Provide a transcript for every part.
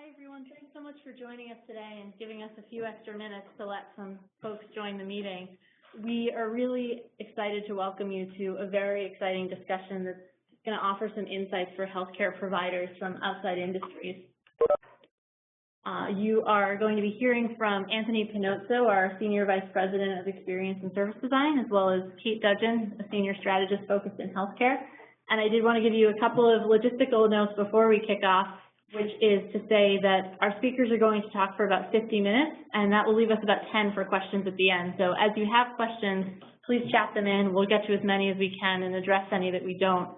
everyone. Thanks so much for joining us today and giving us a few extra minutes to let some folks join the meeting. We are really excited to welcome you to a very exciting discussion that's going to offer some insights for healthcare providers from outside industries. You are going to be hearing from Anthony Pannozzo, our Senior Vice President of Experience and Service Design, as well as Kate Dudgeon, a Senior Strategist focused in healthcare. And I did want to give you a couple of logistical notes before we kick off, which is to say that our speakers are going to talk for about 50 minutes, and that will leave us about 10 for questions at the end. So as you have questions, please chat them in. We'll get to as many as we can and address any that we don't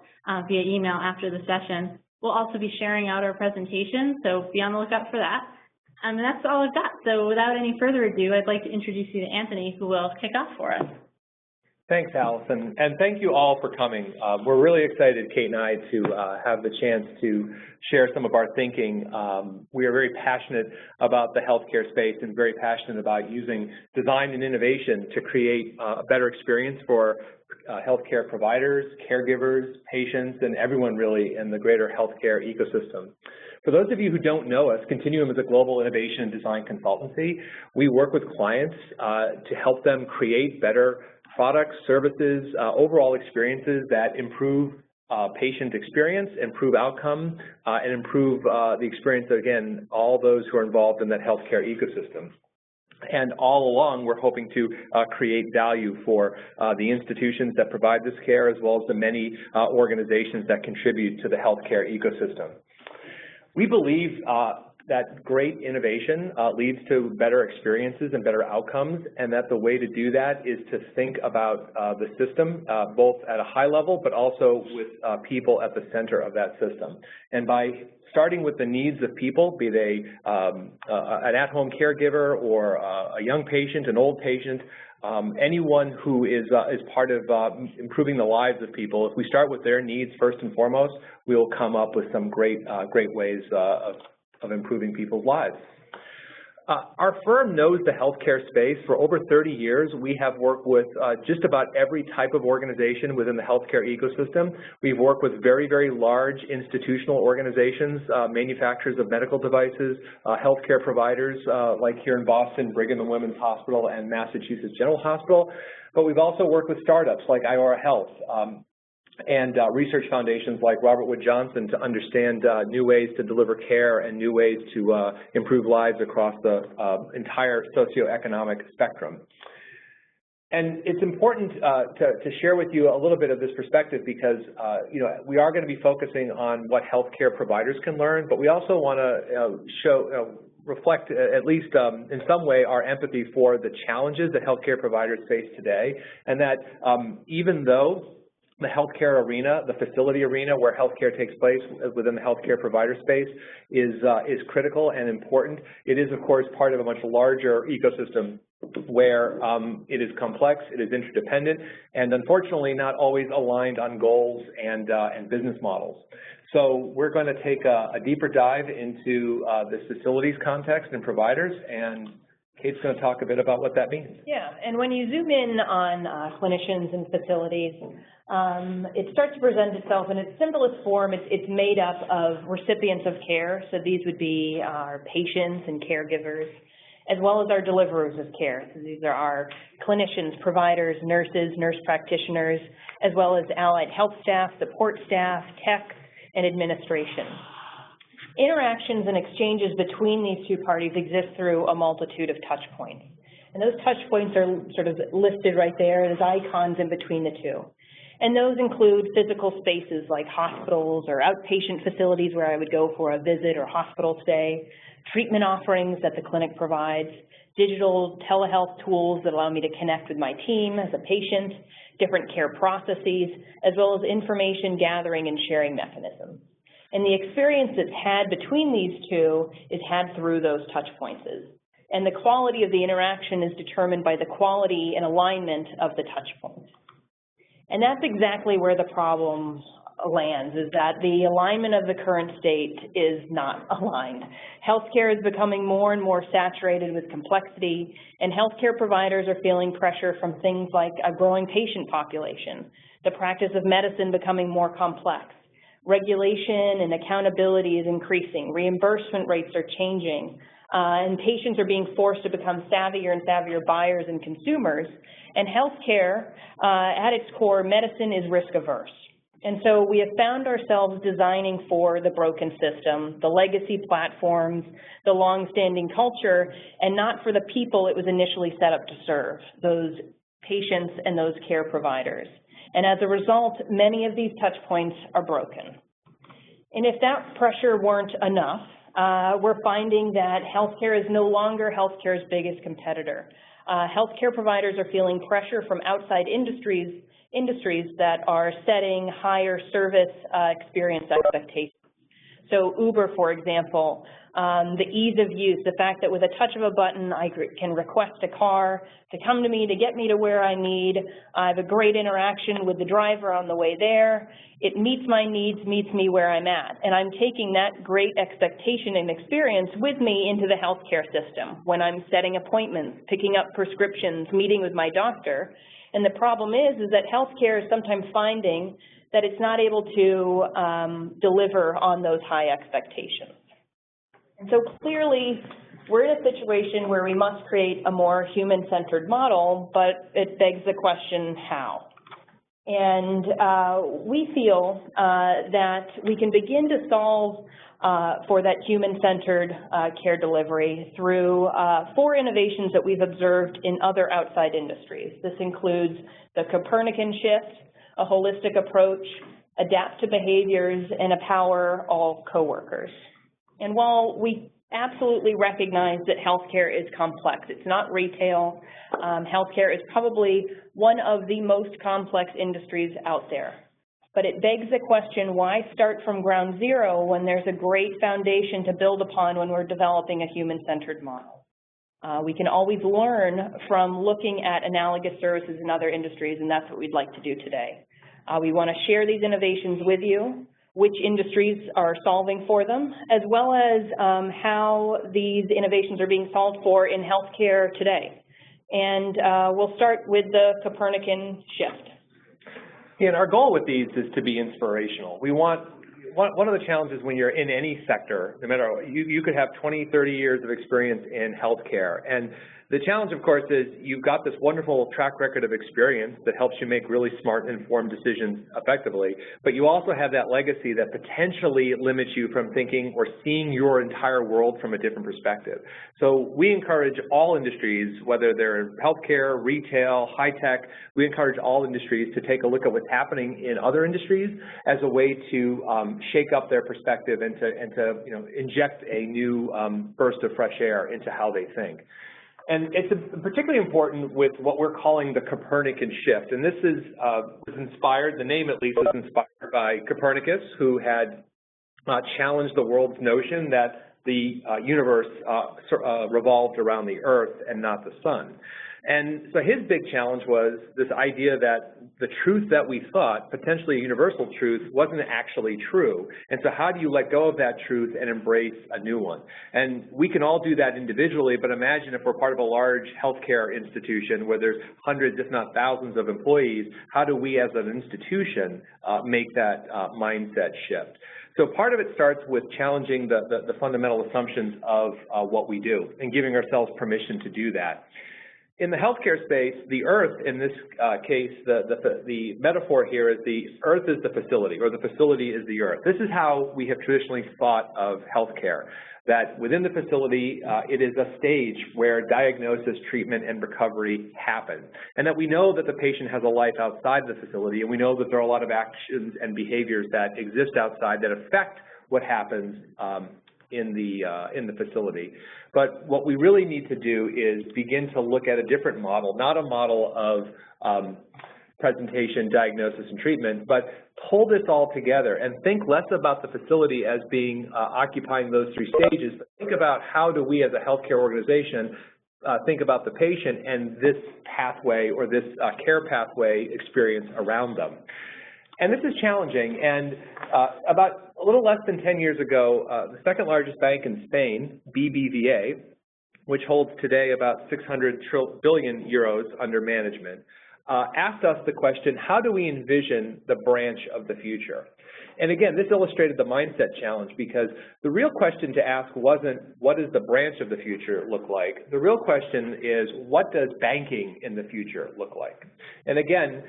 via email after the session. We'll also be sharing out our presentation, so be on the lookout for that. And that's all I've got. So without any further ado, I'd like to introduce you to Anthony, who will kick off for us. Thanks, Allison, and thank you all for coming. We're really excited, Kate and I, to have the chance to share some of our thinking. We are very passionate about the healthcare space and very passionate about using design and innovation to create a better experience for healthcare providers, caregivers, patients, and everyone really in the greater healthcare ecosystem. For those of you who don't know us, Continuum is a global innovation and design consultancy. We work with clients to help them create better products, services, overall experiences that improve patient experience, improve outcome, and improve the experience of, again, all those who are involved in that healthcare ecosystem. And all along, we're hoping to create value for the institutions that provide this care, as well as the many organizations that contribute to the healthcare ecosystem. We believe that great innovation leads to better experiences and better outcomes, and that the way to do that is to think about the system, both at a high level, but also with people at the center of that system. And by starting with the needs of people, be they an at-home caregiver or a young patient, an old patient, anyone who is part of improving the lives of people, if we start with their needs first and foremost, we will come up with some great ways of improving people's lives. Our firm knows the healthcare space. For over 30 years, we have worked with just about every type of organization within the healthcare ecosystem. We've worked with very, very large institutional organizations, manufacturers of medical devices, healthcare providers like here in Boston, Brigham and Women's Hospital and Massachusetts General Hospital. But we've also worked with startups like Iora Health, and research foundations like Robert Wood Johnson to understand new ways to deliver care and new ways to improve lives across the entire socioeconomic spectrum. And it's important to share with you a little bit of this perspective because we are going to be focusing on what healthcare providers can learn, but we also want to reflect, at least in some way, our empathy for the challenges that healthcare providers face today, and that even though the healthcare arena, the facility arena where healthcare takes place within the healthcare provider space is critical and important. It is, of course, part of a much larger ecosystem where it is complex, it is interdependent, and unfortunately not always aligned on goals and business models. So we're going to take a deeper dive into this facilities context and providers, and Kate's going to talk a bit about what that means. Yeah, and when you zoom in on clinicians and facilities, it starts to present itself in its simplest form. It's made up of recipients of care, so these would be our patients and caregivers, as well as our deliverers of care. So these are our clinicians, providers, nurses, nurse practitioners, as well as allied health staff, support staff, tech, and administration. Interactions and exchanges between these two parties exist through a multitude of touch points. And those touch points are sort of listed right there as icons in between the two. And those include physical spaces like hospitals or outpatient facilities where I would go for a visit or hospital stay, treatment offerings that the clinic provides, digital telehealth tools that allow me to connect with my team as a patient, different care processes, as well as information gathering and sharing mechanisms. And the experience that's had between these two is had through those touch points. And the quality of the interaction is determined by the quality and alignment of the touch points. And that's exactly where the problem lands, is that the alignment of the current state is not aligned. Healthcare is becoming more and more saturated with complexity, and healthcare providers are feeling pressure from things like a growing patient population, the practice of medicine becoming more complex, Regulation and accountability is increasing. Reimbursement rates are changing. And patients are being forced to become savvier and savvier buyers and consumers. And healthcare, at its core, medicine is risk averse. And so we have found ourselves designing for the broken system, the legacy platforms, the long-standing culture, and not for the people it was initially set up to serve, those patients and those care providers. And as a result, many of these touch points are broken. And if that pressure weren't enough, we're finding that healthcare is no longer healthcare's biggest competitor. Healthcare providers are feeling pressure from outside industries that are setting higher service experience expectations. So Uber, for example, the ease of use, the fact that with a touch of a button, I can request a car to come to me, to get me to where I need. I have a great interaction with the driver on the way there. It meets my needs, meets me where I'm at. And I'm taking that great expectation and experience with me into the healthcare system when I'm setting appointments, picking up prescriptions, meeting with my doctor. And the problem is that healthcare is sometimes finding that it's not able to deliver on those high expectations. And so clearly, we're in a situation where we must create a more human-centered model, but it begs the question, how? And we feel that we can begin to solve for that human-centered care delivery through 4 innovations that we've observed in other outside industries. This includes the Copernican Shift, a holistic approach, adapt to behaviors, and empower all coworkers. And while we absolutely recognize that healthcare is complex, it's not retail. Healthcare is probably one of the most complex industries out there. But it begs the question, why start from ground zero when there's a great foundation to build upon when we're developing a human-centered model? We can always learn from looking at analogous services in other industries, and that's what we'd like to do today. We want to share these innovations with you, which industries are solving for them, as well as how these innovations are being solved for in healthcare today. And we'll start with the Copernican Shift. And our goal with these is to be inspirational. We want, one of the challenges when you're in any sector, no matter, you could have 20, 30 years of experience in healthcare. And the challenge, of course, is you've got this wonderful track record of experience that helps you make really smart, informed decisions effectively, but you also have that legacy that potentially limits you from thinking or seeing your entire world from a different perspective. So we encourage all industries, whether they're healthcare, retail, high tech, we encourage all industries to take a look at what's happening in other industries as a way to shake up their perspective and to inject a new burst of fresh air into how they think. And it's particularly important with what we're calling the Copernican Shift. And this is was inspired, the name at least was inspired by Copernicus, who had challenged the world's notion that the universe revolved around the Earth and not the sun. And so his big challenge was this idea that the truth that we thought, potentially a universal truth, wasn't actually true. And so how do you let go of that truth and embrace a new one? And we can all do that individually, but imagine if we're part of a large healthcare institution where there's hundreds, if not thousands of employees, how do we as an institution make that mindset shift? So part of it starts with challenging the fundamental assumptions of what we do and giving ourselves permission to do that. In the healthcare space, the Earth, in this case, the metaphor here is the Earth is the facility, or the facility is the Earth. This is how we have traditionally thought of healthcare, that within the facility, it is a stage where diagnosis, treatment, and recovery happen, and that we know that the patient has a life outside the facility, and we know that there are a lot of actions and behaviors that exist outside that affect what happens in the facility. But what we really need to do is begin to look at a different model, not a model of presentation, diagnosis, and treatment, but pull this all together and think less about the facility as being occupying those 3 stages, but think about how do we as a healthcare organization think about the patient and this pathway or this care pathway experience around them. And this is challenging, and about a little less than 10 years ago, the second largest bank in Spain, BBVA, which holds today about 600 billion euros under management, asked us the question, how do we envision the branch of the future? And again, this illustrated the mindset challenge, because the real question to ask wasn't, what does the branch of the future look like? The real question is, what does banking in the future look like? And again,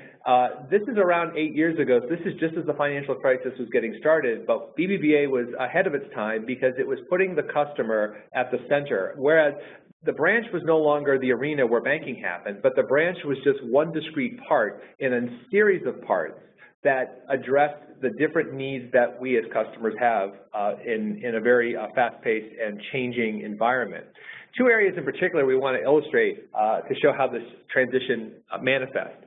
this is around 8 years ago, so this is just as the financial crisis was getting started, but BBVA was ahead of its time because it was putting the customer at the center, whereas the branch was no longer the arena where banking happened, but the branch was just one discrete part in a series of parts that addressed the different needs that we as customers have in a very fast-paced and changing environment. Two areas in particular we want to illustrate to show how this transition manifests.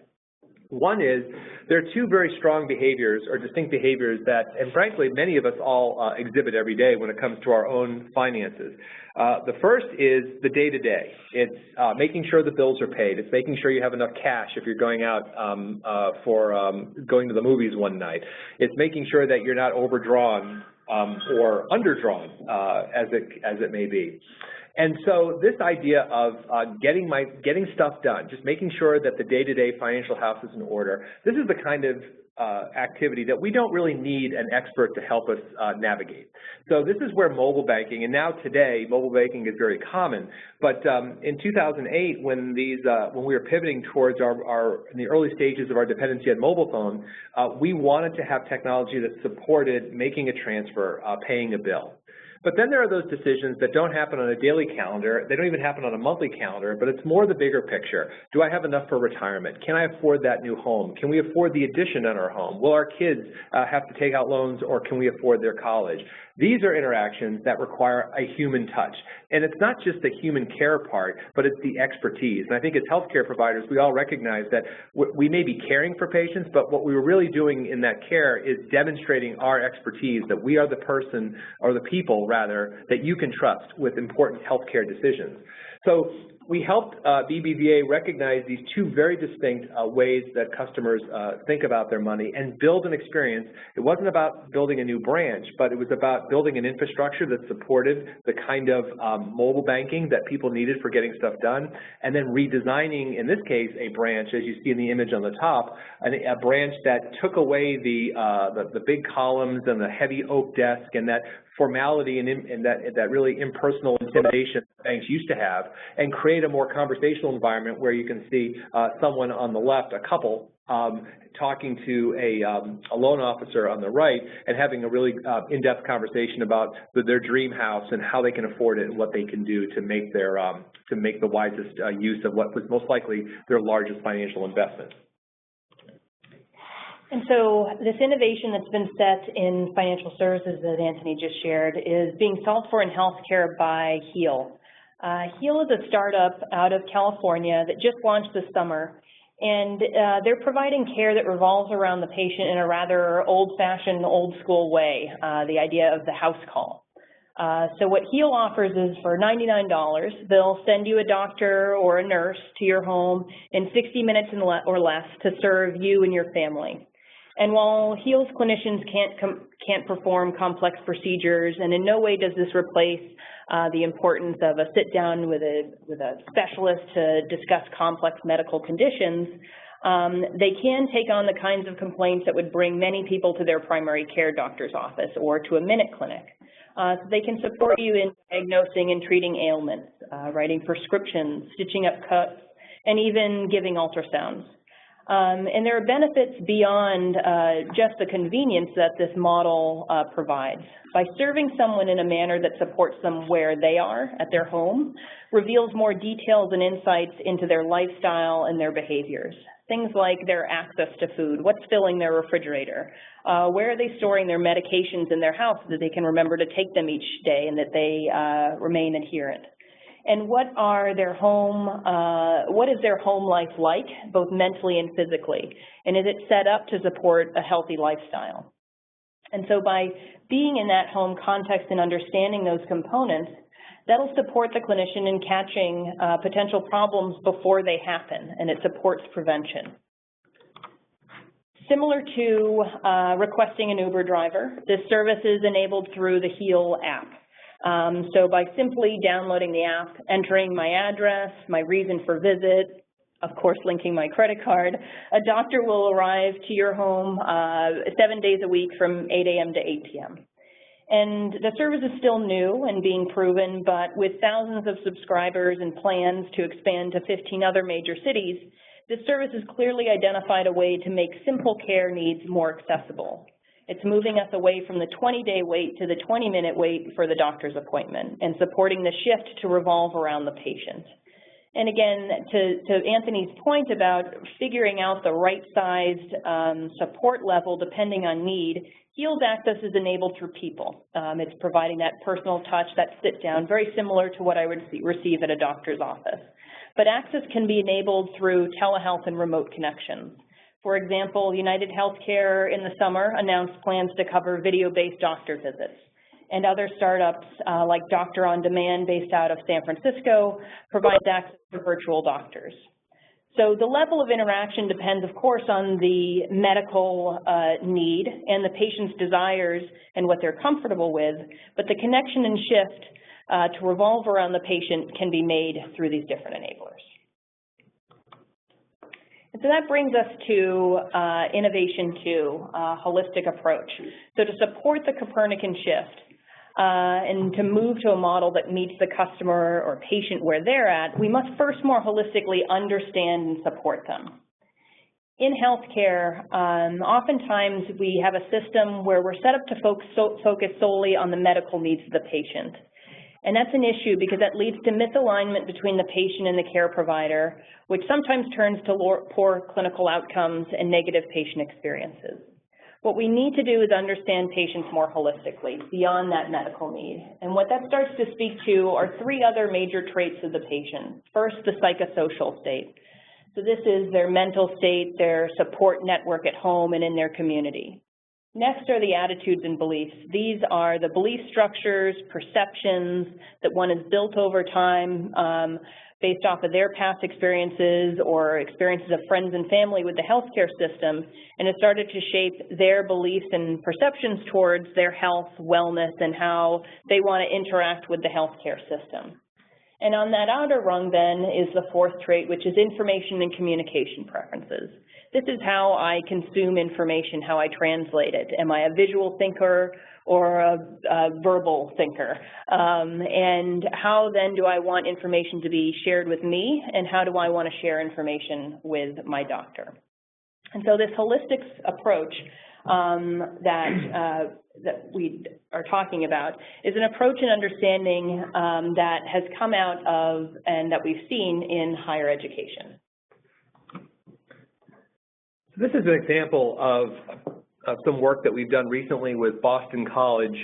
One is, there are two very strong behaviors or distinct behaviors that, and frankly, many of us all exhibit every day when it comes to our own finances. The first is the day-to-day. It's making sure the bills are paid. It's making sure you have enough cash if you're going out for going to the movies one night. It's making sure that you're not overdrawn or underdrawn, as it may be. And so this idea of getting stuff done, just making sure that the day-to-day financial house is in order, this is the kind of activity that we don't really need an expert to help us navigate. So this is where mobile banking, and now today mobile banking is very common, but in 2008 when we were pivoting towards in the early stages of our dependency on mobile phone, we wanted to have technology that supported making a transfer, paying a bill. But then there are those decisions that don't happen on a daily calendar, they don't even happen on a monthly calendar, but it's more the bigger picture. Do I have enough for retirement? Can I afford that new home? Can we afford the addition on our home? Will our kids have to take out loans, or can we afford their college? These are interactions that require a human touch. And it's not just the human care part, but it's the expertise. And I think as healthcare providers, we all recognize that we may be caring for patients, but what we were really doing in that care is demonstrating our expertise, that we are the person, or the people rather, that you can trust with important healthcare decisions. So we helped BBVA recognize these two very distinct ways that customers think about their money and build an experience. It wasn't about building a new branch, but it was about building an infrastructure that supported the kind of mobile banking that people needed for getting stuff done, and then redesigning, in this case, a branch, as you see in the image on the top, a branch that took away the big columns and the heavy oak desk and that formality and that really impersonal intimidation banks used to have, and create a more conversational environment where you can see someone on the left, a couple, talking to a loan officer on the right and having a really in-depth conversation about their dream house and how they can afford it and what they can do to make the wisest use of what was most likely their largest financial investment. And so this innovation that's been set in financial services that Anthony just shared is being solved for in healthcare by HEAL. HEAL is a startup out of California that just launched this summer, and they're providing care that revolves around the patient in a rather old-fashioned, old-school way, the idea of the house call. So what HEAL offers is for $99, they'll send you a doctor or a nurse to your home in 60 minutes or less to serve you and your family. And while HEAL's clinicians can't perform complex procedures, and in no way does this replace the importance of a sit-down with a specialist to discuss complex medical conditions, they can take on the kinds of complaints that would bring many people to their primary care doctor's office or to a minute clinic. So they can support you in diagnosing and treating ailments, writing prescriptions, stitching up cuts, and even giving ultrasounds. And there are benefits beyond just the convenience that this model provides. By serving someone in a manner that supports them where they are, at their home, reveals more details and insights into their lifestyle and their behaviors. Things like their access to food, what's filling their refrigerator, where are they storing their medications in their house so that they can remember to take them each day and that they remain adherent. And what is their home life like, both mentally and physically? And is it set up to support a healthy lifestyle? And so by being in that home context and understanding those components, that'll support the clinician in catching potential problems before they happen, and it supports prevention. Similar to requesting an Uber driver, this service is enabled through the HEAL app. So by simply downloading the app, entering my address, my reason for visit, of course linking my credit card, a doctor will arrive to your home 7 days a week from 8 a.m. to 8 p.m. And the service is still new and being proven, but with thousands of subscribers and plans to expand to 15 other major cities, this service has clearly identified a way to make simple care needs more accessible. It's moving us away from the 20-day wait to the 20-minute wait for the doctor's appointment and supporting the shift to revolve around the patient. And again, to Anthony's point about figuring out the right-sized support level depending on need, Healed Access is enabled through people. It's providing that personal touch, that sit-down, very similar to what I would receive at a doctor's office. But access can be enabled through telehealth and remote connections. For example, United Healthcare in the summer announced plans to cover video-based doctor visits. And other startups like Doctor on Demand based out of San Francisco provides access to virtual doctors. So the level of interaction depends, of course, on the medical need and the patient's desires and what they're comfortable with, but the connection and shift to revolve around the patient can be made through these different enablers. And so that brings us to Innovation 2, holistic approach. So to support the Copernican shift, and to move to a model that meets the customer or patient where they're at, we must first more holistically understand and support them. In healthcare, oftentimes we have a system where we're set up to focus solely on the medical needs of the patient. And that's an issue because that leads to misalignment between the patient and the care provider, which sometimes turns to poor clinical outcomes and negative patient experiences. What we need to do is understand patients more holistically, beyond that medical need. And what that starts to speak to are three other major traits of the patient. First, the psychosocial state. So this is their mental state, their support network at home and in their community. Next are the attitudes and beliefs. These are the belief structures, perceptions that one has built over time based off of their past experiences or experiences of friends and family with the healthcare system, and it started to shape their beliefs and perceptions towards their health, wellness, and how they want to interact with the healthcare system. And on that outer rung then is the fourth trait, which is information and communication preferences. This is how I consume information, how I translate it. Am I a visual thinker or a verbal thinker? And how then do I want information to be shared with me, and how do I want to share information with my doctor? And so this holistic approach that we are talking about is an approach and understanding that has come out of and that we've seen in higher education. This is an example of some work that we've done recently with Boston College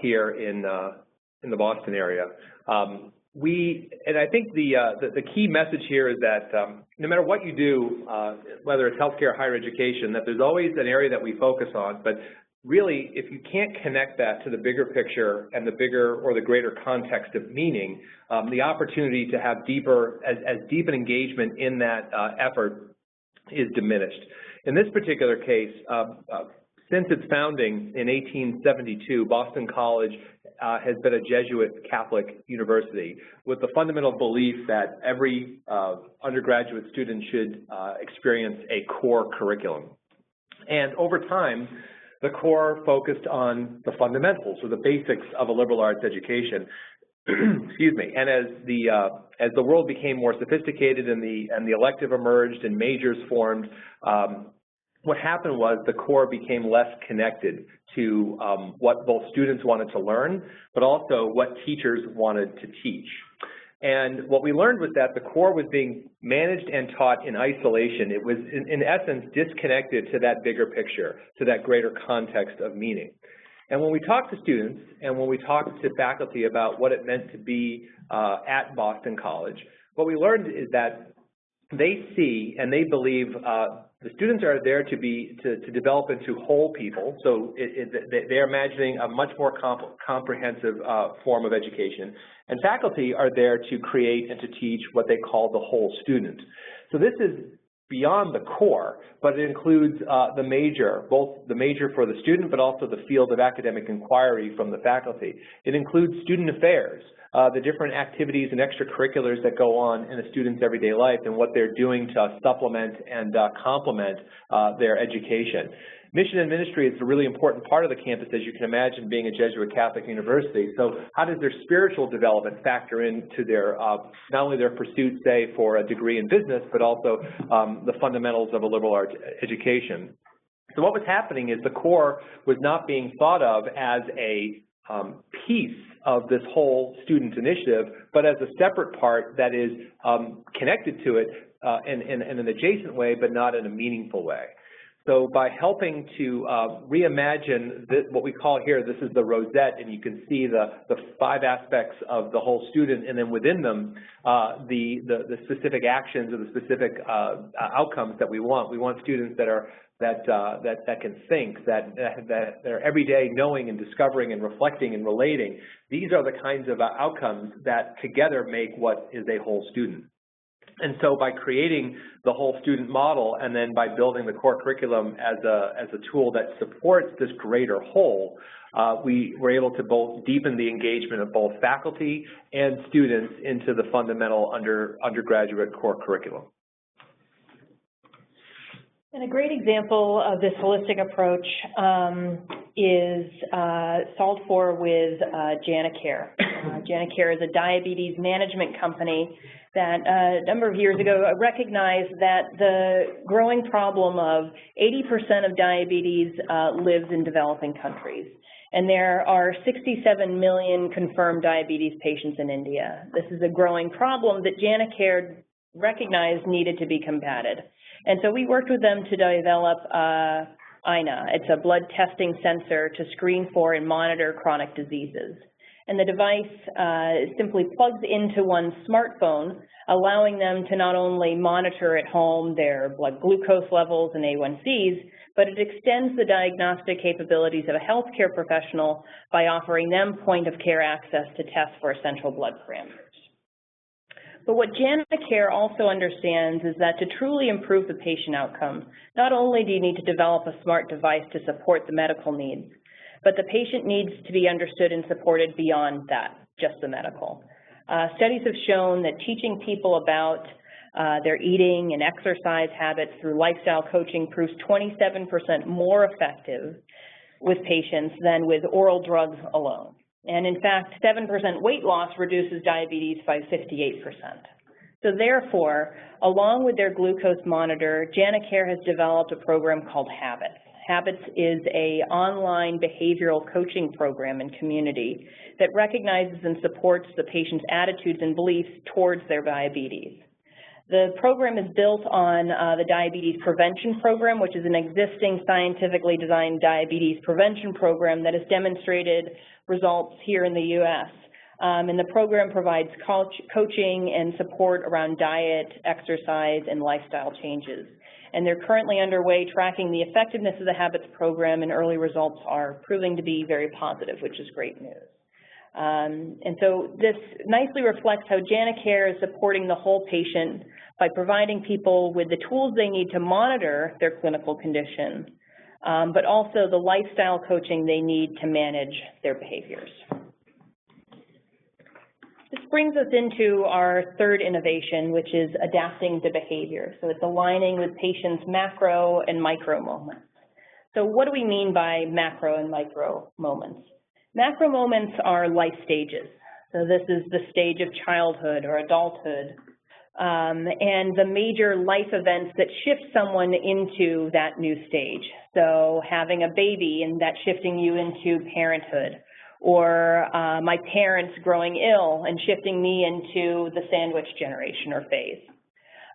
here in the Boston area. And I think the key message here is that no matter what you do, whether it's healthcare or higher education, that there's always an area that we focus on, but really, if you can't connect that to the bigger picture and the bigger or the greater context of meaning, the opportunity to have as deep an engagement in that effort is diminished. In this particular case, since its founding in 1872, Boston College has been a Jesuit Catholic university with the fundamental belief that every undergraduate student should experience a core curriculum. And over time, the core focused on the fundamentals or the basics of a liberal arts education. Excuse me. And as the world became more sophisticated and the elective emerged and majors formed, what happened was the core became less connected to what both students wanted to learn, but also what teachers wanted to teach. And what we learned was that the core was being managed and taught in isolation. It was, in essence, disconnected to that bigger picture, to that greater context of meaning. And when we talked to students and when we talked to faculty about what it meant to be at Boston College, what we learned is that they see and they believe the students are there to develop into whole people. So they're imagining a much more comprehensive form of education. And faculty are there to create and to teach what they call the whole student. So this is beyond the core, but it includes the major, both the major for the student, but also the field of academic inquiry from the faculty. It includes student affairs, the different activities and extracurriculars that go on in a student's everyday life and what they're doing to supplement and complement their education. Mission and ministry is a really important part of the campus, as you can imagine, being a Jesuit Catholic university. So how does their spiritual development factor into their, not only their pursuit, say, for a degree in business, but also the fundamentals of a liberal arts education? So what was happening is the core was not being thought of as a piece of this whole student initiative, but as a separate part that is connected to it in an adjacent way, but not in a meaningful way. So by helping to reimagine this, what we call here, this is the rosette, and you can see the 5 aspects of the whole student, and then within them, the specific actions or the specific outcomes that we want. We want students that are that can think, that are every day knowing and discovering and reflecting and relating. These are the kinds of outcomes that together make what is a whole student. And so by creating the whole student model and then by building the core curriculum as a tool that supports this greater whole, we were able to both deepen the engagement of both faculty and students into the fundamental undergraduate core curriculum. And a great example of this holistic approach is solved for with JanaCare. JanaCare is a diabetes management company that a number of years ago recognized that the growing problem of 80% of diabetes lives in developing countries. And there are 67 million confirmed diabetes patients in India. This is a growing problem that JanaCare recognized needed to be combated. And so we worked with them to develop INA. It's a blood testing sensor to screen for and monitor chronic diseases. And the device simply plugs into one's smartphone, allowing them to not only monitor at home their blood glucose levels and A1Cs, but it extends the diagnostic capabilities of a healthcare professional by offering them point-of-care access to test for essential blood parameters. But what JanaCare also understands is that to truly improve the patient outcome, not only do you need to develop a smart device to support the medical needs, but the patient needs to be understood and supported beyond that, just the medical. Studies have shown that teaching people about their eating and exercise habits through lifestyle coaching proves 27% more effective with patients than with oral drugs alone. And in fact, 7% weight loss reduces diabetes by 58%. So therefore, along with their glucose monitor, JanaCare has developed a program called Habits. Habits is an online behavioral coaching program and community that recognizes and supports the patient's attitudes and beliefs towards their diabetes. The program is built on the Diabetes Prevention Program, which is an existing scientifically designed diabetes prevention program that has demonstrated results here in the U.S. And the program provides coaching and support around diet, exercise, and lifestyle changes. And they're currently underway tracking the effectiveness of the Habits program, and early results are proving to be very positive, which is great news. And so this nicely reflects how JanaCare is supporting the whole patient by providing people with the tools they need to monitor their clinical condition, but also the lifestyle coaching they need to manage their behaviors. This brings us into our third innovation, which is adapting to behavior. So it's aligning with patients' macro and micro moments. So what do we mean by macro and micro moments? Macro moments are life stages. So this is the stage of childhood or adulthood, and the major life events that shift someone into that new stage. So having a baby and that shifting you into parenthood, or my parents growing ill and shifting me into the sandwich generation or phase.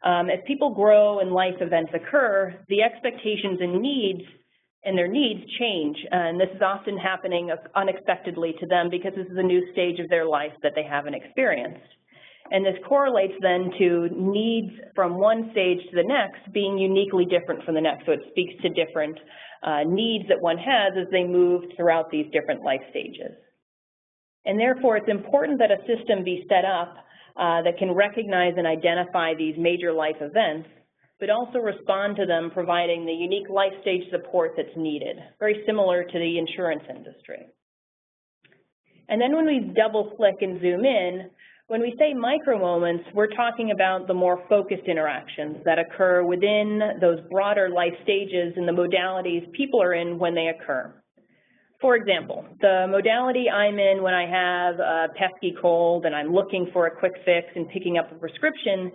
As people grow and life events occur, the expectations and their needs change, and this is often happening unexpectedly to them because this is a new stage of their life that they haven't experienced. And this correlates then to needs from one stage to the next being uniquely different from the next. So it speaks to different needs that one has as they move throughout these different life stages. And therefore, it's important that a system be set up that can recognize and identify these major life events, but also respond to them, providing the unique life stage support that's needed, very similar to the insurance industry. And then when we double click and zoom in, when we say micro moments, we're talking about the more focused interactions that occur within those broader life stages and the modalities people are in when they occur. For example, the modality I'm in when I have a pesky cold and I'm looking for a quick fix and picking up a prescription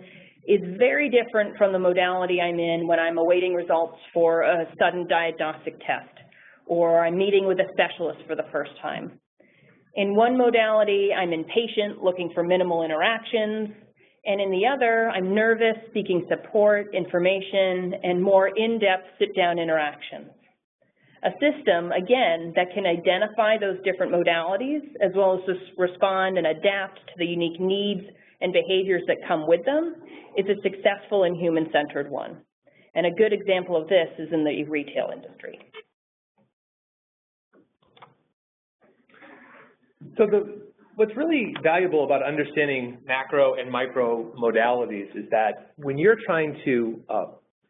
is very different from the modality I'm in when I'm awaiting results for a sudden diagnostic test, or I'm meeting with a specialist for the first time. In one modality, I'm impatient, looking for minimal interactions, and in the other, I'm nervous, seeking support, information, and more in-depth sit-down interactions. A system, again, that can identify those different modalities, as well as just respond and adapt to the unique needs and behaviors that come with them, is a successful and human-centered one. And a good example of this is in the retail industry. So what's really valuable about understanding macro and micro modalities is that when you're trying to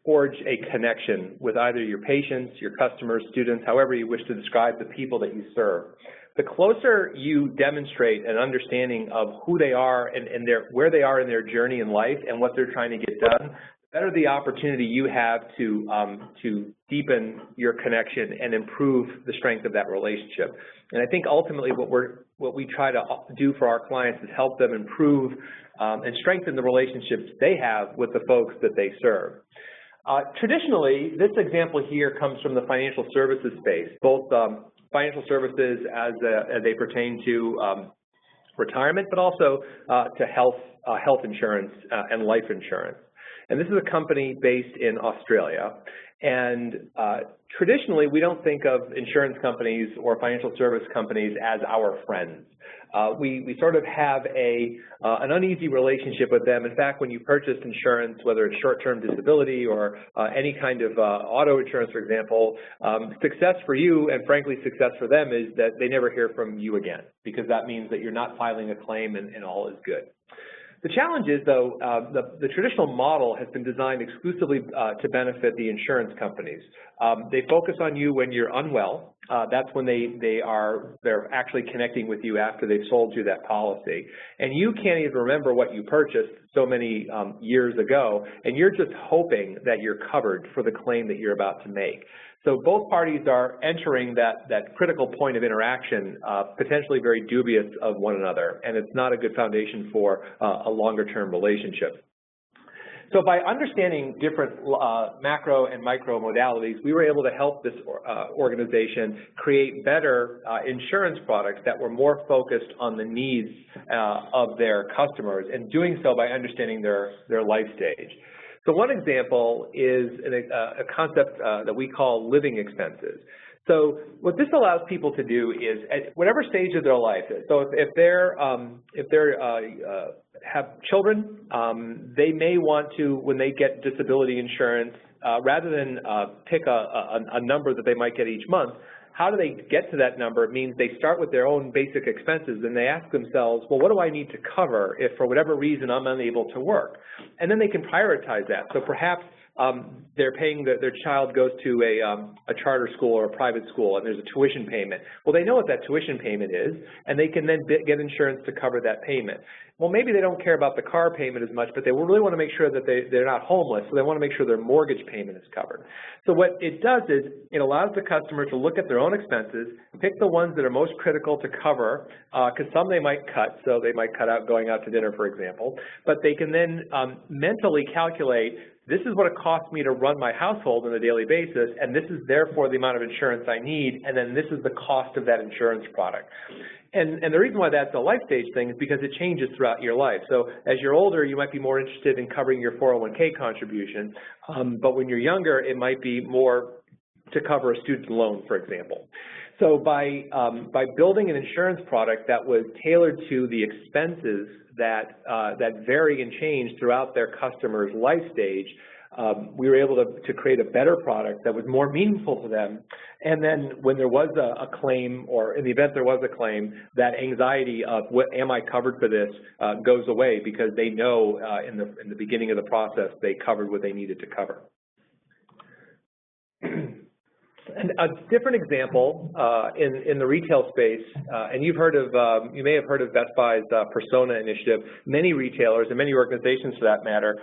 forge a connection with either your patients, your customers, students, however you wish to describe the people that you serve, the closer you demonstrate an understanding of who they are and where they are in their journey in life and what they're trying to get done, the better the opportunity you have to deepen your connection and improve the strength of that relationship. And I think ultimately what we try to do for our clients is help them improve and strengthen the relationships they have with the folks that they serve. Traditionally, this example here comes from the financial services space, both financial services as they pertain to retirement, but also to health insurance and life insurance. And this is a company based in Australia. And traditionally, we don't think of insurance companies or financial service companies as our friends. We sort of have an uneasy relationship with them. In fact, when you purchase insurance, whether it's short-term disability or any kind of auto insurance, for example, success for you and frankly success for them is that they never hear from you again, because that means that you're not filing a claim and all is good. The challenge is, though, the traditional model has been designed exclusively to benefit the insurance companies. They focus on you when you're unwell. That's when they're actually connecting with you after they've sold you that policy. And you can't even remember what you purchased so many years ago, and you're just hoping that you're covered for the claim that you're about to make. So both parties are entering that critical point of interaction potentially very dubious of one another, and it's not a good foundation for a longer-term relationship. So by understanding different macro and micro modalities, we were able to help this organization create better insurance products that were more focused on the needs of their customers, and doing so by understanding their life stage. So one example is a concept that we call living expenses. So what this allows people to do is, at whatever stage of their life, so if they're have children, they may want to, when they get disability insurance, rather than pick a number that they might get each month, how do they get to that number? It means they start with their own basic expenses and they ask themselves, well, what do I need to cover if for whatever reason I'm unable to work? And then they can prioritize that. So perhaps they're paying, their child goes to a charter school or a private school and there's a tuition payment. Well, they know what that tuition payment is, and they can then get insurance to cover that payment. Well, maybe they don't care about the car payment as much, but they really want to make sure that they're not homeless, so they want to make sure their mortgage payment is covered. So what it does is it allows the customer to look at their own expenses, pick the ones that are most critical to cover, because some they might cut, so they might cut out going out to dinner, for example, but they can then mentally calculate, this is what it costs me to run my household on a daily basis, and this is therefore the amount of insurance I need, and then this is the cost of that insurance product. And the reason why that's a life stage thing is because it changes throughout your life. So as you're older, you might be more interested in covering your 401k contribution, but when you're younger, it might be more to cover a student loan, for example. So by building an insurance product that was tailored to the expenses that vary and change throughout their customer's life stage, we were able to create a better product that was more meaningful to them. And then when there was a claim, or in the event there was a claim, that anxiety of am I covered for this goes away, because they know in the beginning of the process they covered what they needed to cover. A different example in the retail space, and you may have heard of Best Buy's Persona initiative. Many retailers and many organizations, for that matter,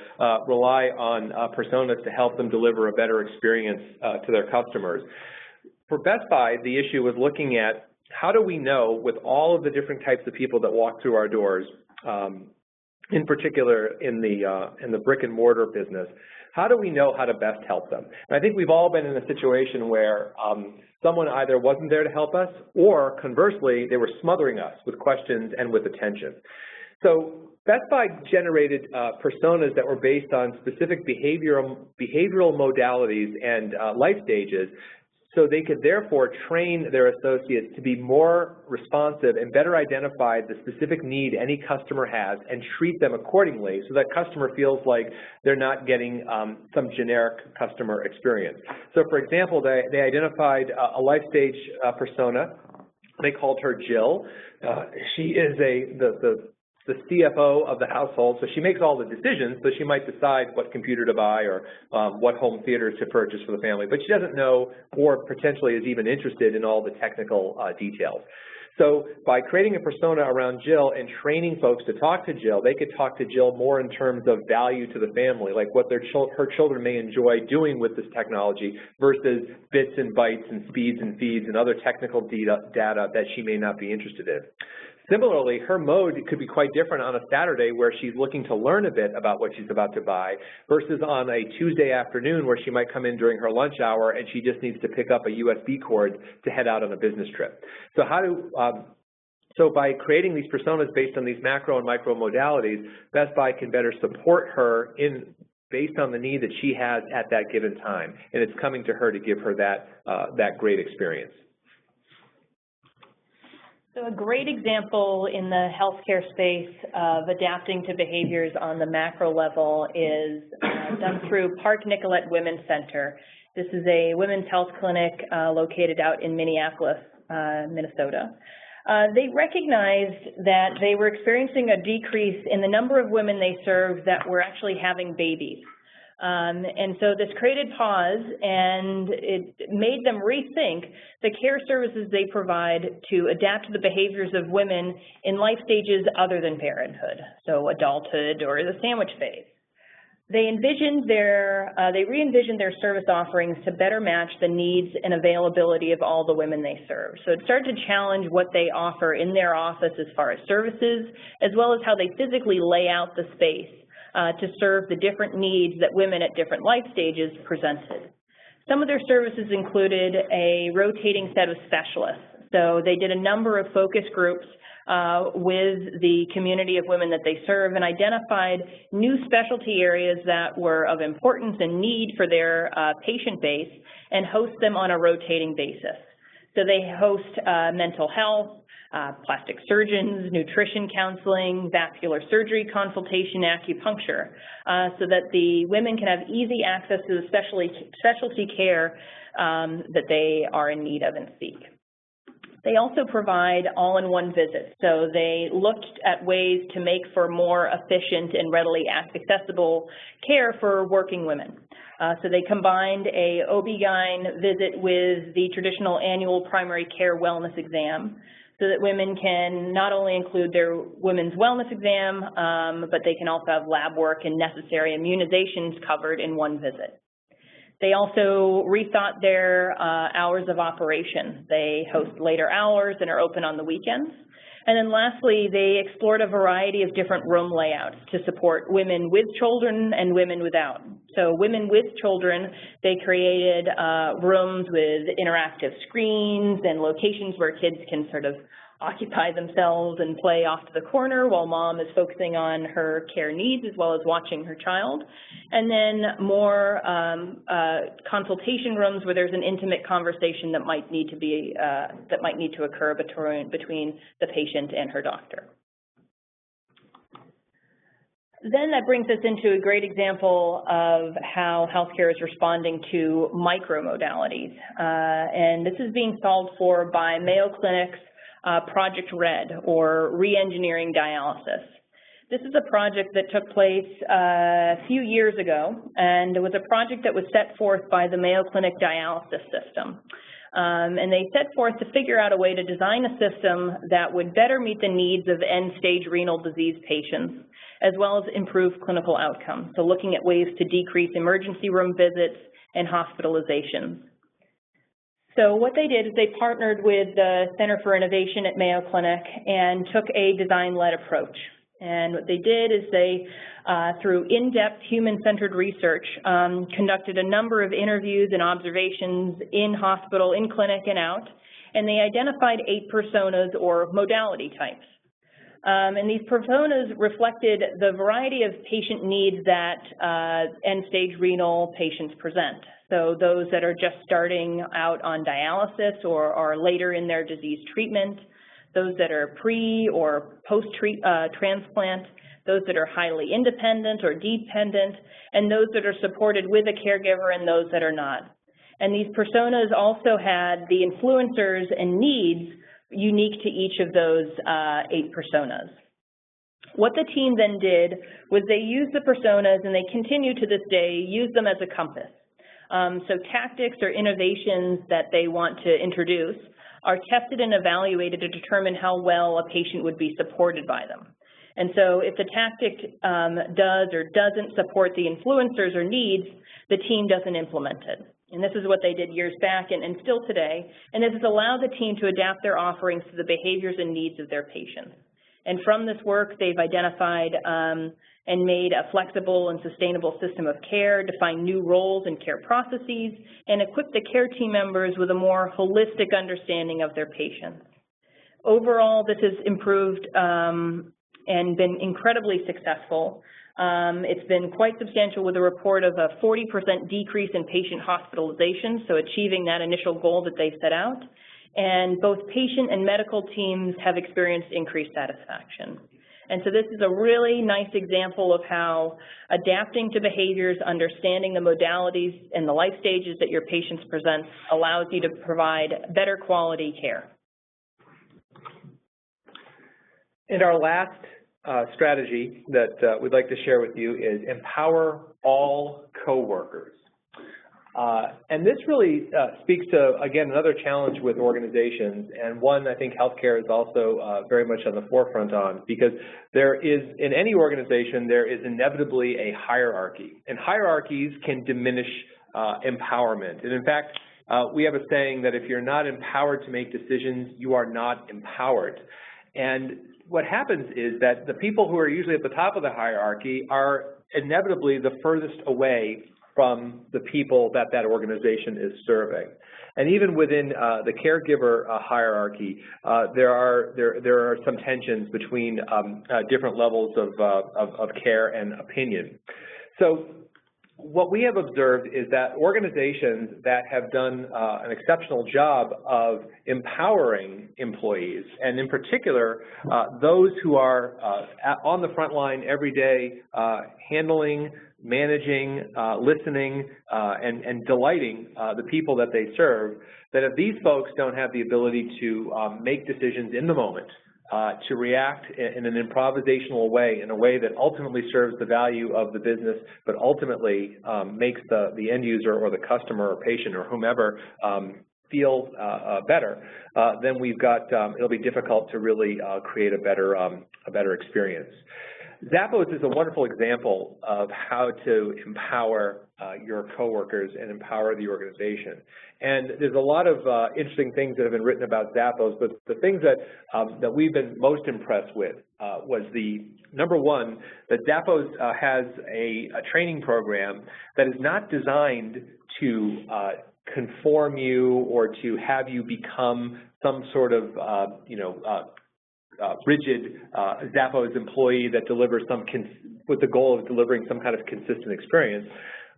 rely on personas to help them deliver a better experience to their customers. For Best Buy, the issue was looking at how do we know, with all of the different types of people that walk through our doors, in particular in the brick and mortar business, how do we know how to best help them? And I think we've all been in a situation where someone either wasn't there to help us, or conversely, they were smothering us with questions and with attention. So Best Buy generated personas that were based on specific behavioral modalities and life stages, so they could therefore train their associates to be more responsive and better identify the specific need any customer has and treat them accordingly, so that customer feels like they're not getting some generic customer experience. So for example, they identified a life stage persona. They called her Jill. She is the CFO of the household, so she makes all the decisions, so she might decide what computer to buy or what home theater to purchase for the family, but she doesn't know or potentially is even interested in all the technical details. So by creating a persona around Jill and training folks to talk to Jill, they could talk to Jill more in terms of value to the family, like what her children may enjoy doing with this technology versus bits and bytes and speeds and feeds and other technical data that she may not be interested in. Similarly, her mode could be quite different on a Saturday where she's looking to learn a bit about what she's about to buy versus on a Tuesday afternoon where she might come in during her lunch hour and she just needs to pick up a USB cord to head out on a business trip. So so by creating these personas based on these macro and micro modalities, Best Buy can better support her based on the need that she has at that given time, and it's coming to her to give her that great experience. So a great example in the healthcare space of adapting to behaviors on the macro level is done through Park Nicollet Women's Center. This is a women's health clinic located out in Minneapolis, Minnesota. They recognized that they were experiencing a decrease in the number of women they served that were actually having babies. And so this created pause, and it made them rethink the care services they provide to adapt to the behaviors of women in life stages other than parenthood, so adulthood or the sandwich phase. They re-envisioned their service offerings to better match the needs and availability of all the women they serve. So it started to challenge what they offer in their office as far as services, as well as how they physically lay out the space to serve the different needs that women at different life stages presented. Some of their services included a rotating set of specialists. So they did a number of focus groups with the community of women that they serve and identified new specialty areas that were of importance and need for their patient base and host them on a rotating basis. So they host mental health, plastic surgeons, nutrition counseling, vascular surgery consultation, acupuncture, so that the women can have easy access to the specialty care that they are in need of and seek. They also provide all-in-one visits. So they looked at ways to make for more efficient and readily accessible care for working women. So they combined a OB-GYN visit with the traditional annual primary care wellness exam, so that women can not only include their women's wellness exam, but they can also have lab work and necessary immunizations covered in one visit. They also rethought their hours of operation. They host later hours and are open on the weekends. And then lastly, they explored a variety of different room layouts to support women with children and women without. So women with children, they created rooms with interactive screens and locations where kids can sort of occupy themselves and play off to the corner while mom is focusing on her care needs as well as watching her child. And then more consultation rooms where there's an intimate conversation that might need to occur between the patient and her doctor. Then that brings us into a great example of how healthcare is responding to micromodalities. And this is being solved for by Mayo Clinic's Project Red, or re-engineering dialysis. This is a project that took place a few years ago, and it was a project that was set forth by the Mayo Clinic dialysis system. And they set forth to figure out a way to design a system that would better meet the needs of end-stage renal disease patients, as well as improve clinical outcomes. So looking at ways to decrease emergency room visits and hospitalizations. So what they did is they partnered with the Center for Innovation at Mayo Clinic and took a design-led approach. And what they did is they, through in-depth human-centered research, conducted a number of interviews and observations in hospital, in clinic, and out, and they identified 8 personas or modality types. And these personas reflected the variety of patient needs that end-stage renal patients present. So those that are just starting out on dialysis or are later in their disease treatment, those that are pre or post-transplant, those that are highly independent or dependent, and those that are supported with a caregiver and those that are not. And these personas also had the influencers and needs unique to each of those 8 personas. What the team then did was they used the personas, and they continue to this day, use them as a compass. So tactics or innovations that they want to introduce are tested and evaluated to determine how well a patient would be supported by them. And so if the tactic does or doesn't support the influencers or needs, the team doesn't implement it. And this is what they did years back and still today. And this has allowed the team to adapt their offerings to the behaviors and needs of their patients. And from this work, they've identified and made a flexible and sustainable system of care, defined new roles and care processes, and equipped the care team members with a more holistic understanding of their patients. Overall, this has improved and been incredibly successful. It's been quite substantial, with a report of a 40% decrease in patient hospitalizations, so achieving that initial goal that they set out. And both patient and medical teams have experienced increased satisfaction. And so this is a really nice example of how adapting to behaviors, understanding the modalities and the life stages that your patients present allows you to provide better quality care. And our last strategy that we'd like to share with you is empower all coworkers. And this really speaks to, again, another challenge with organizations, and one I think healthcare is also very much on the forefront on, because there is, in any organization, there is inevitably a hierarchy, and hierarchies can diminish empowerment. And in fact, we have a saying that if you're not empowered to make decisions, you are not empowered. And what happens is that the people who are usually at the top of the hierarchy are inevitably the furthest away from the people that that organization is serving. And even within the caregiver hierarchy, there are some tensions between different levels of care and opinion. So what we have observed is that organizations that have done an exceptional job of empowering employees, and in particular, those who are on the front line every day, handling, managing, listening, and delighting the people that they serve, that if these folks don't have the ability to make decisions in the moment, to react in an improvisational way, in a way that ultimately serves the value of the business, but ultimately makes the end user or the customer or patient or whomever feel better, then we've got, it'll be difficult to really create a better experience. Zappos is a wonderful example of how to empower your coworkers and empower the organization. And there's a lot of interesting things that have been written about Zappos, but the things that we've been most impressed with was number one, that Zappos has a training program that is not designed to conform you or to have you become some sort of, rigid Zappos employee that delivers with the goal of delivering some kind of consistent experience.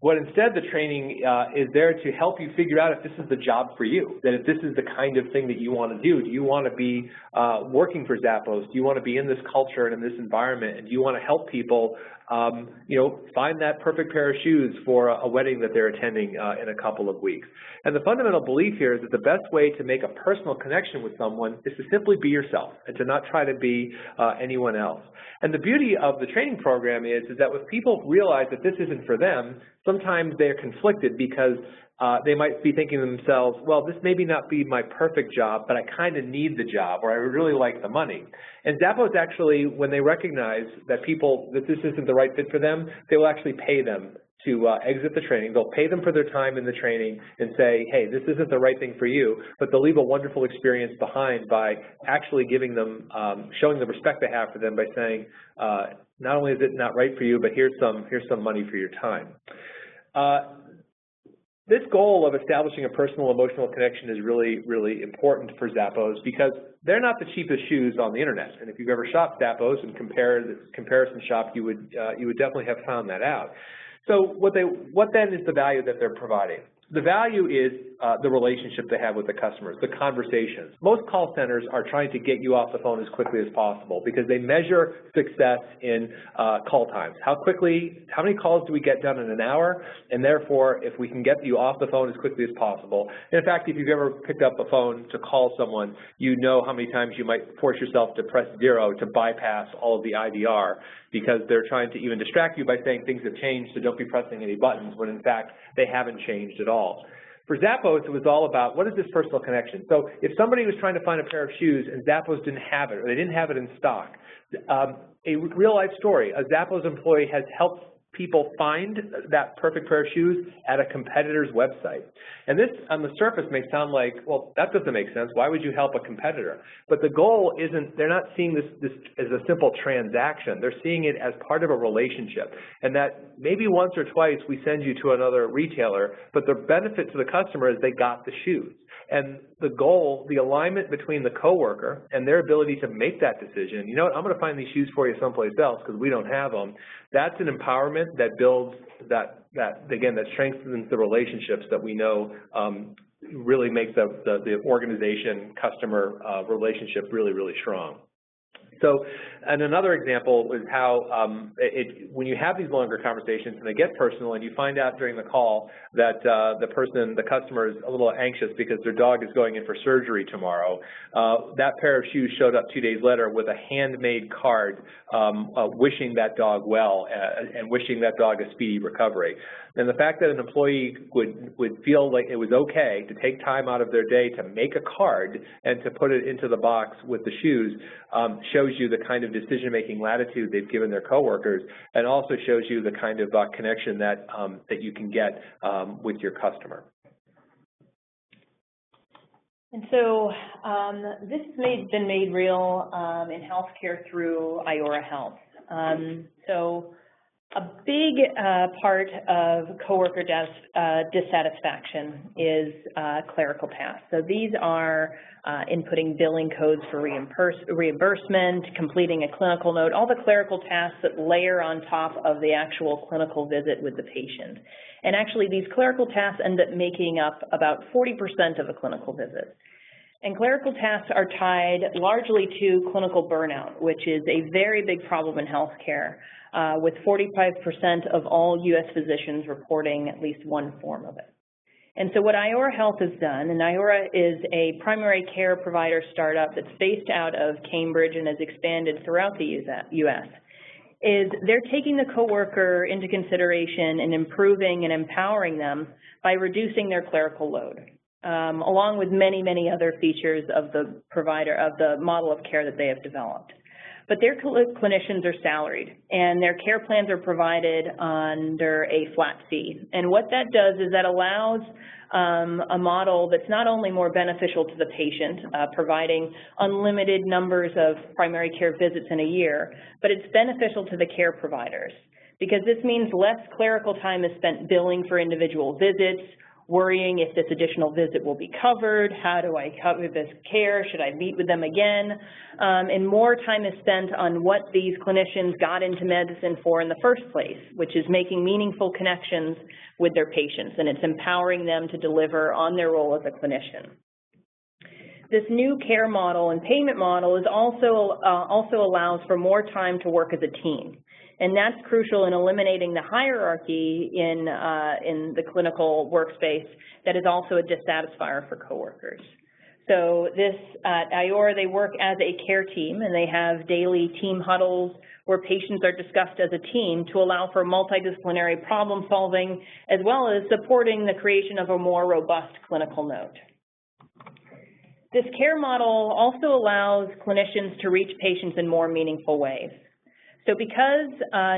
What instead the training is there to help you figure out if this is the job for you, that if this is the kind of thing that you want to do. Do you want to be working for Zappos? Do you want to be in this culture and in this environment? And do you want to help people find that perfect pair of shoes for a wedding that they're attending in a couple of weeks? And the fundamental belief here is that the best way to make a personal connection with someone is to simply be yourself and to not try to be anyone else. And the beauty of the training program is that when people realize that this isn't for them, sometimes they're conflicted because they might be thinking to themselves, well, this may not be my perfect job, but I kind of need the job, or I really like the money. And Zappos actually, when they recognize that that this isn't the right fit for them, they will actually pay them to exit the training. They'll pay them for their time in the training and say, hey, this isn't the right thing for you, but they'll leave a wonderful experience behind by actually giving them, showing the respect they have for them by saying, not only is it not right for you, but here's some money for your time. This goal of establishing a personal emotional connection is really, really important for Zappos because they're not the cheapest shoes on the internet. And if you've ever shopped Zappos and comparison shop, you would definitely have found that out. So what then is the value that they're providing? The value is the relationship they have with the customers, the conversations. Most call centers are trying to get you off the phone as quickly as possible because they measure success in call times. How many calls do we get done in an hour? And therefore, if we can get you off the phone as quickly as possible. And in fact, if you've ever picked up a phone to call someone, you know how many times you might force yourself to press 0 to bypass all of the IVR because they're trying to even distract you by saying things have changed, so don't be pressing any buttons, when in fact, they haven't changed at all. For Zappos, it was all about, what is this personal connection? So if somebody was trying to find a pair of shoes and Zappos didn't have it, or they didn't have it in stock, a real-life story, a Zappos employee has helped people find that perfect pair of shoes at a competitor's website. And this, on the surface, may sound like, well, that doesn't make sense. Why would you help a competitor? But the goal isn't, they're not seeing this as a simple transaction. They're seeing it as part of a relationship. And that maybe once or twice we send you to another retailer, but the benefit to the customer is they got the shoes. And the goal, the alignment between the coworker and their ability to make that decision, you know what, I'm going to find these shoes for you someplace else because we don't have them, that's an empowerment that builds that strengthens the relationships that we know really make the organization-customer relationship really, really strong. So, and another example is how when you have these longer conversations and they get personal and you find out during the call that the customer is a little anxious because their dog is going in for surgery tomorrow, that pair of shoes showed up 2 days later with a handmade card wishing that dog well and wishing that dog a speedy recovery. And the fact that an employee would feel like it was okay to take time out of their day to make a card and to put it into the box with the shoes shows you the kind of decision-making latitude they've given their coworkers, and also shows you the kind of connection that you can get with your customer. And so this has been made real in healthcare through Iora Health. So a big part of coworker dissatisfaction is clerical tasks. So these are inputting billing codes for reimbursement, completing a clinical note, all the clerical tasks that layer on top of the actual clinical visit with the patient. And actually, these clerical tasks end up making up about 40% of a clinical visit. And clerical tasks are tied largely to clinical burnout, which is a very big problem in healthcare, with 45% of all U.S. physicians reporting at least one form of it. And so what Iora Health has done, and Iora is a primary care provider startup that's based out of Cambridge and has expanded throughout the U.S., is they're taking the coworker into consideration and improving and empowering them by reducing their clerical load, along with many, many other features of the provider, of the model of care that they have developed. But their clinicians are salaried, and their care plans are provided under a flat fee. And what that does is that allows a model that's not only more beneficial to the patient, providing unlimited numbers of primary care visits in a year, but it's beneficial to the care providers, because this means less clerical time is spent billing for individual visits, worrying if this additional visit will be covered, how do I cover this care, should I meet with them again, and more time is spent on what these clinicians got into medicine for in the first place, which is making meaningful connections with their patients, and it's empowering them to deliver on their role as a clinician. This new care model and payment model is also allows for more time to work as a team. And that's crucial in eliminating the hierarchy in the clinical workspace that is also a dissatisfier for coworkers. So this, at Iora, they work as a care team, and they have daily team huddles where patients are discussed as a team to allow for multidisciplinary problem solving, as well as supporting the creation of a more robust clinical note. This care model also allows clinicians to reach patients in more meaningful ways. So because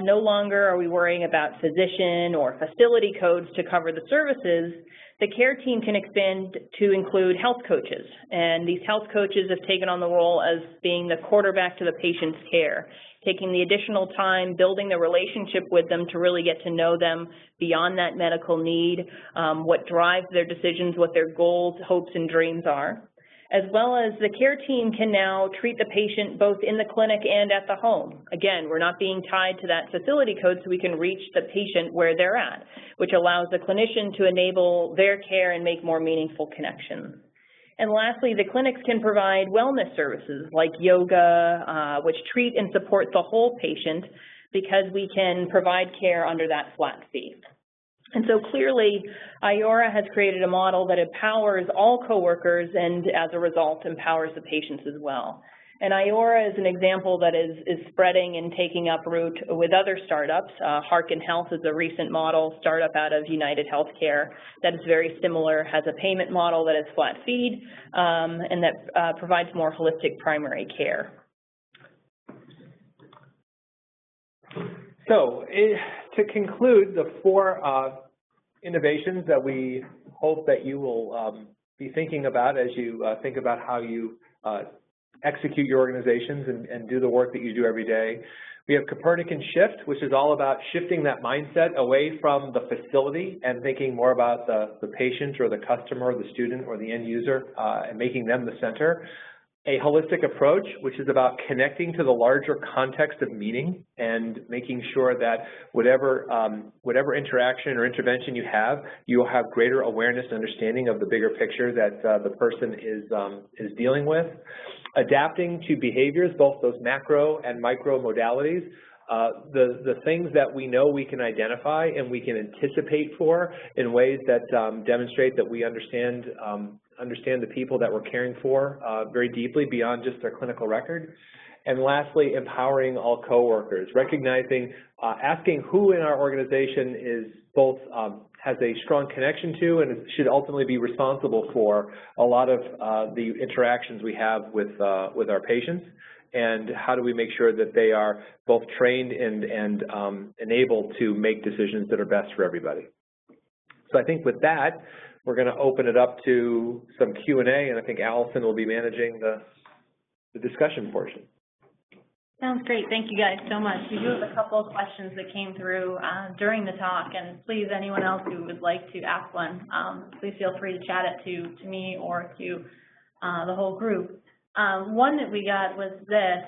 no longer are we worrying about physician or facility codes to cover the services, the care team can expand to include health coaches. And these health coaches have taken on the role as being the quarterback to the patient's care, taking the additional time, building the relationship with them to really get to know them beyond that medical need, what drives their decisions, what their goals, hopes, and dreams are. As well as the care team can now treat the patient both in the clinic and at the home. Again, we're not being tied to that facility code, so we can reach the patient where they're at, which allows the clinician to enable their care and make more meaningful connections. And lastly, the clinics can provide wellness services like yoga, which treat and support the whole patient because we can provide care under that flat fee. And so clearly, IORA has created a model that empowers all coworkers and, as a result, empowers the patients as well. And IORA is an example that is spreading and taking up root with other startups. Harkin Health is a recent model, startup out of United Healthcare, that is very similar, has a payment model that is flat fee, and that provides more holistic primary care. So, to conclude, the four innovations that we hope that you will be thinking about as you think about how you execute your organizations and do the work that you do every day. We have Copernican Shift, which is all about shifting that mindset away from the facility and thinking more about the patient or the customer or the student or the end user and making them the center. A holistic approach, which is about connecting to the larger context of meaning and making sure that whatever interaction or intervention you have, you'll have greater awareness and understanding of the bigger picture that the person is dealing with. Adapting to behaviors, both those macro and micro modalities. The things that we know we can identify and we can anticipate for in ways that demonstrate that we understand the people that we're caring for very deeply beyond just their clinical record. And lastly, empowering all coworkers, recognizing, asking who in our organization is both has a strong connection to and should ultimately be responsible for a lot of the interactions we have with our patients, and how do we make sure that they are both trained and enabled to make decisions that are best for everybody. So I think with that, we're going to open it up to some Q&A, and I think Allison will be managing the discussion portion. Sounds great. Thank you guys so much. We do have a couple of questions that came through during the talk, and please, anyone else who would like to ask one, please feel free to chat it to me or to the whole group. One that we got was this: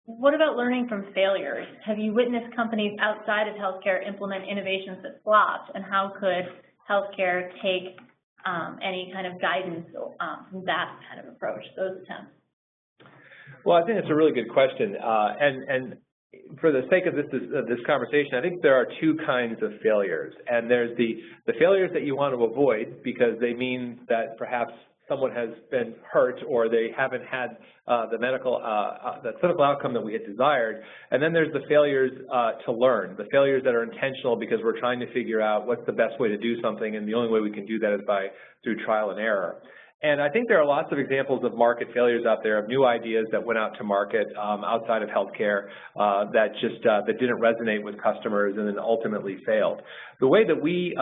what about learning from failures? Have you witnessed companies outside of healthcare implement innovations that flopped, and how could healthcare take any kind of guidance from that kind of approach, those attempts? Well, I think it's a really good question, and for the sake of this conversation, I think there are two kinds of failures, and there's the failures that you want to avoid because they mean that perhaps someone has been hurt or they haven't had the clinical outcome that we had desired. And then there's the failures to learn, the failures that are intentional because we're trying to figure out what's the best way to do something, and the only way we can do that is through trial and error. And I think there are lots of examples of market failures out there, of new ideas that went out to market outside of healthcare that didn't resonate with customers and then ultimately failed. The way that we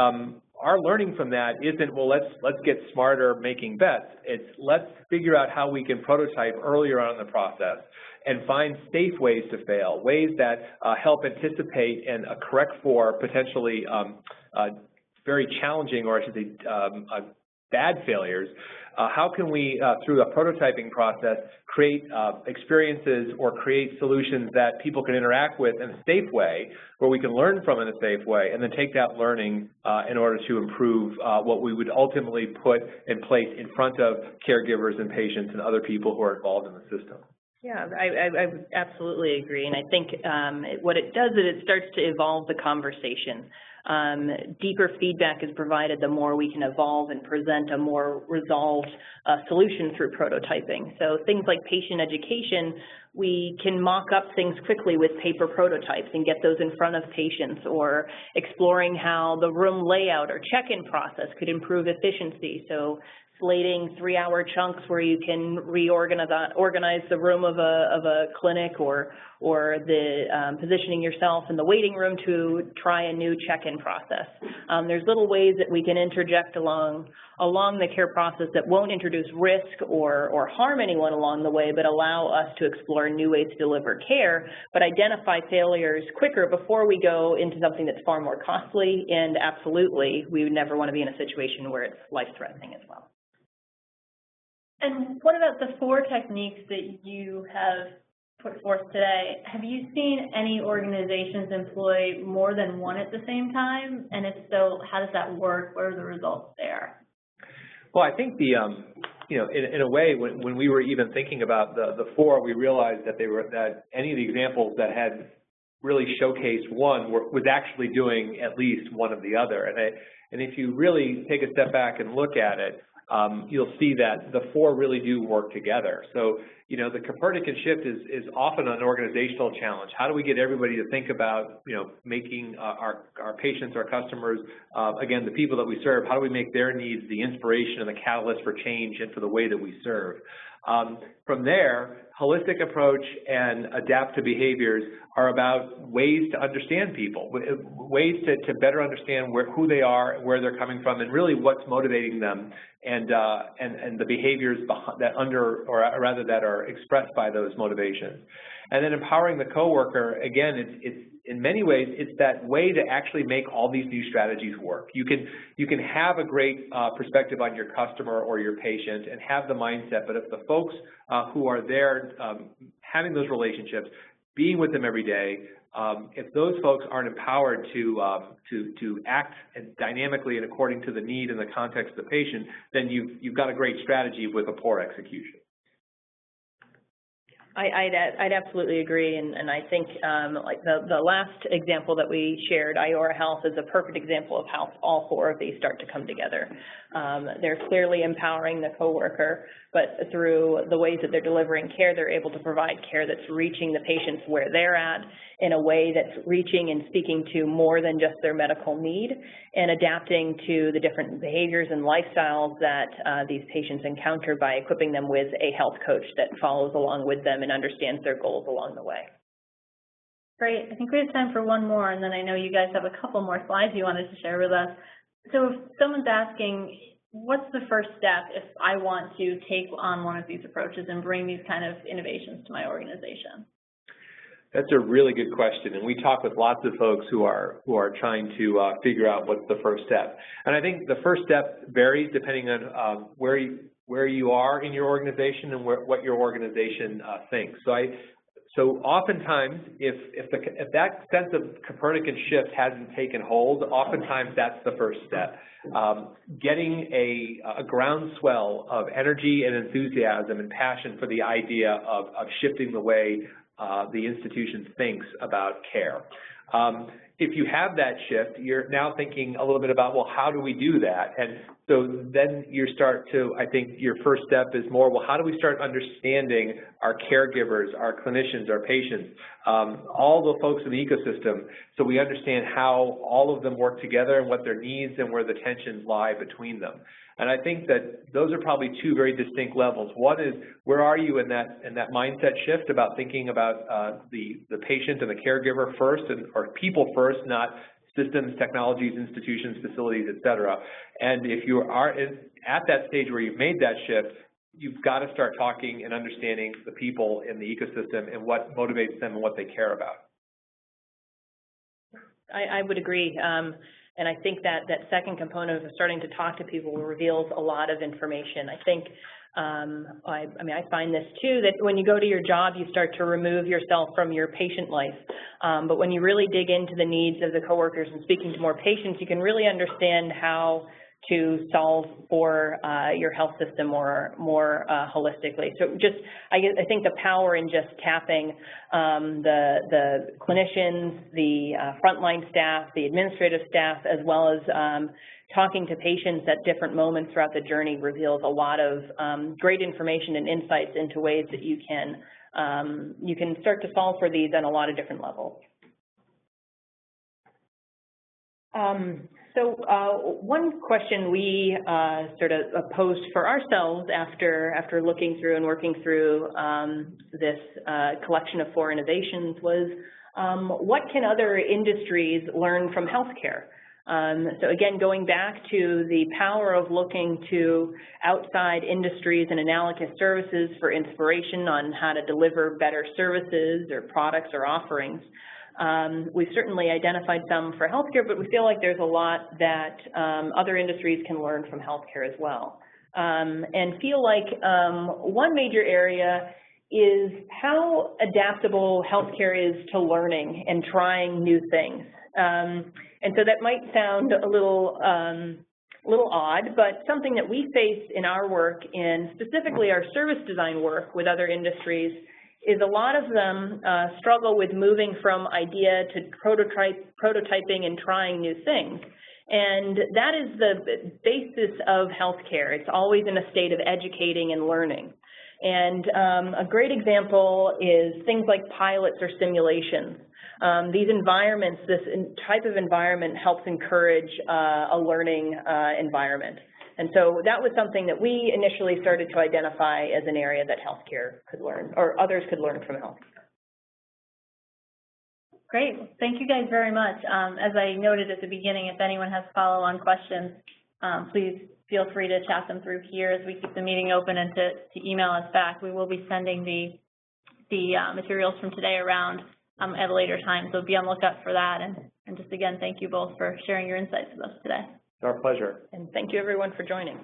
our learning from that isn't, well, let's get smarter making bets. It's let's figure out how we can prototype earlier on in the process and find safe ways to fail, ways that help anticipate and correct for potentially very challenging, or I should say bad failures. How can we, through a prototyping process, create experiences or create solutions that people can interact with in a safe way, where we can learn from in a safe way, and then take that learning in order to improve what we would ultimately put in place in front of caregivers and patients and other people who are involved in the system. Yeah, I would absolutely agree, and I think what it does is it starts to evolve the conversation. Deeper feedback is provided the more we can evolve and present a more resolved solution through prototyping. So things like patient education, we can mock up things quickly with paper prototypes and get those in front of patients, or exploring how the room layout or check-in process could improve efficiency. So slating 3-hour chunks where you can organize the room of a clinic, or the positioning yourself in the waiting room to try a new check-in process. There's little ways that we can interject along the care process that won't introduce risk or harm anyone along the way, but allow us to explore new ways to deliver care, but identify failures quicker before we go into something that's far more costly. And absolutely, we would never want to be in a situation where it's life-threatening as well. And what about the 4 techniques that you have put forth today? Have you seen any organizations employ more than one at the same time? And if so, how does that work? What are the results there? Well, I think the, in a way, when we were even thinking about the 4, we realized that that any of the examples that had really showcased one was actually doing at least one of the other. And if you really take a step back and look at it, you'll see that the 4 really do work together. So, the Copernican shift is often an organizational challenge. How do we get everybody to think about, making our patients, our customers, again, the people that we serve, how do we make their needs the inspiration and the catalyst for change and for the way that we serve? From there, holistic approach and adaptive behaviors are about ways to understand people, ways to better understand who they are and where they're coming from, and really what's motivating them, and the behaviors that are expressed by those motivations. And then empowering the coworker, again, it's in many ways, it's that way to actually make all these new strategies work. You can have a great perspective on your customer or your patient and have the mindset, but if the folks who are there having those relationships, being with them every day, if those folks aren't empowered to act dynamically and according to the need and the context of the patient, then you've got a great strategy with a poor execution. I'd absolutely agree, and I think like the last example that we shared, Iora Health, is a perfect example of how all 4 of these start to come together. They're clearly empowering the coworker, but through the ways that they're delivering care, they're able to provide care that's reaching the patients where they're at in a way that's reaching and speaking to more than just their medical need, and adapting to the different behaviors and lifestyles that these patients encounter by equipping them with a health coach that follows along with them and understands their goals along the way. Great. I think we have time for one more, and then I know you guys have a couple more slides you wanted to share with us. So if someone's asking, what's the first step if I want to take on one of these approaches and bring these kind of innovations to my organization? That's a really good question, and we talk with lots of folks who are trying to figure out what's the first step. And I think the first step varies depending on where you are in your organization and what your organization thinks. So oftentimes, if that sense of Copernican shift hasn't taken hold, oftentimes that's the first step. Getting a groundswell of energy and enthusiasm and passion for the idea of shifting the way the institution thinks about care. If you have that shift, you're now thinking a little bit about, well, how do we do that? And so then you start to, I think your first step is more, well, how do we start understanding our caregivers, our clinicians, our patients, all the folks in the ecosystem, so we understand how all of them work together and what their needs and where the tensions lie between them. And I think that those are probably 2 very distinct levels. One is, where are you in that mindset shift about thinking about the patient and the caregiver first, or people first, not systems, technologies, institutions, facilities, et cetera. And if you are at that stage where you've made that shift, you've got to start talking and understanding the people in the ecosystem and what motivates them and what they care about. I would agree. And I think that second component of starting to talk to people reveals a lot of information. I think, I find this too, that when you go to your job, you start to remove yourself from your patient life. But when you really dig into the needs of the coworkers and speaking to more patients, you can really understand how to solve for your health system more holistically. So just, I think the power in just tapping the clinicians, the frontline staff, the administrative staff, as well as talking to patients at different moments throughout the journey reveals a lot of great information and insights into ways that you can start to solve for these on a lot of different levels. So one question we sort of posed for ourselves after looking through and working through this collection of 4 innovations was, what can other industries learn from healthcare? So again, going back to the power of looking to outside industries and analogous services for inspiration on how to deliver better services or products or offerings. We've certainly identified some for healthcare, but we feel like there's a lot that other industries can learn from healthcare as well. And feel like one major area is how adaptable healthcare is to learning and trying new things. And so that might sound a little odd, but something that we face in our work, in specifically our service design work with other industries, is a lot of them struggle with moving from idea to prototyping and trying new things. And that is the basis of healthcare. It's always in a state of educating and learning. And a great example is things like pilots or simulations. These environments, this type of environment helps encourage a learning environment. And so that was something that we initially started to identify as an area that healthcare could learn, or others could learn from healthcare. Great. Thank you guys very much. As I noted at the beginning, if anyone has follow-on questions, please feel free to chat them through here as we keep the meeting open, and to email us back. We will be sending the materials from today around at a later time, so be on the lookout for that. And just again, thank you both for sharing your insights with us today. Our pleasure. And thank you everyone for joining.